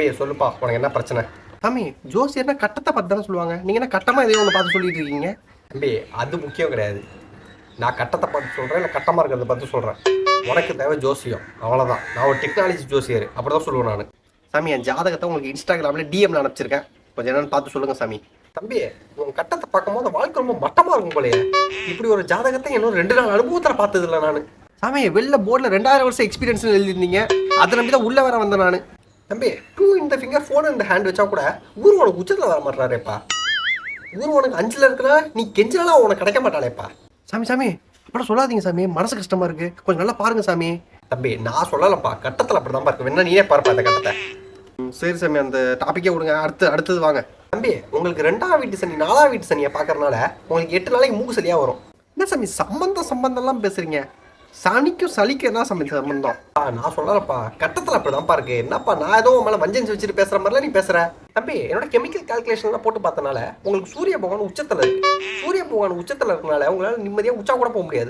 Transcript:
தம்பி சொல்லுப்பா, உனக்கு என்ன பிரச்சனை? சாமி, ஜோசியர்னா கட்டத்தை பார்த்து தானே சொல்லுவாங்க. நீங்க என்ன கட்டமா எதையோ ஒன்று பார்த்து சொல்லிட்டு இருக்கீங்க? தம்பி அது முக்கியம் கிடையாது. நான் கட்டத்தை பார்த்து சொல்கிறேன், இல்லை கட்டமாக இருக்கிறத பார்த்து சொல்கிறேன். உனக்கு தேவை ஜோசியம், அவ்வளோதான். நான் ஒரு டெக்னாலஜி ஜோசியர், அப்படி தான் சொல்லுவேன் நான். சாமி, என் ஜாதகத்தை உங்களுக்கு இன்ஸ்டாகிராமில் டிஎம்ல அனுப்பிச்சிருக்கேன். கொஞ்சம் என்னன்னு பார்த்து சொல்லுங்க சாமி. தம்பி உன் கட்டத்தை பார்க்கும்போது வாழ்க்கை ரொம்ப மட்டமாக இருக்கும் போலயே. இப்படி ஒரு ஜாதகத்தை இன்னும் 2 நாள் அனுபவத்தில் பார்த்தது இல்லை நான். சாமி, வெளில போர்டில் 2000 வருஷம் எக்ஸ்பீரியன்ஸ் எழுதிருந்தீங்க. அதை நம்பி தான் உள்ளே வர வந்தேன் நான். தம்பி 2 in the finger 4 in the hand வச்சா கூட ஊர் உனக்கு உச்சத்தில் வர மாட்டாரேப்பா. ஊர் உனக்கு 5ல் இருக்கிறா, நீ கெஞ்சலாம் உனக்கு கிடைக்க மாட்டாளேப்பா. சாமி சாமி, அப்படி சொல்லாதீங்க சாமி, மனசு கஷ்டமா இருக்கு. கொஞ்சம் நல்லா பாருங்க சாமி. தம்பி நான் சொல்லலப்பா, கட்டத்தில் அப்படி தான் இருக்கு. வேணா நீயே பார்ப்பா அந்த கட்டத்தை. சரி சாமி, அந்த டாப்பிக்கே விடுங்க. அடுத்தது வாங்க. தம்பி உங்களுக்கு 2ஆம் வீட்டு சனி 4ஆம் வீட்டு சனியை பார்க்கறனால உங்களுக்கு 8 நாளைக்கு மூக்கு சரியாக வரும். என்ன சாமி சம்பந்தம்லாம் பேசுறீங்க? சனிக்கும் சளிக்கும் என்ன சம்பந்தம்? நான் சொல்லலப்பா, கட்டத்தில் அப்படி தான்ப்பா இருக்கு. என்னப்பா நான் ஏதோ மேலே வஞ்சன்ஸ் வச்சுட்டு பேசுகிற மாதிரிலாம் நீ பேசுகிற. தம்பி என்னோட கெமிக்கல் கால்குலேஷன்லாம் போட்டு பார்த்தனால உங்களுக்கு சூரிய பகவான் உச்சத்தில் இருக்கு. சூரிய பகவான் உச்சத்தில் இருக்கனால உங்களால் நிம்மதியாக உச்சா கூட போக முடியாது.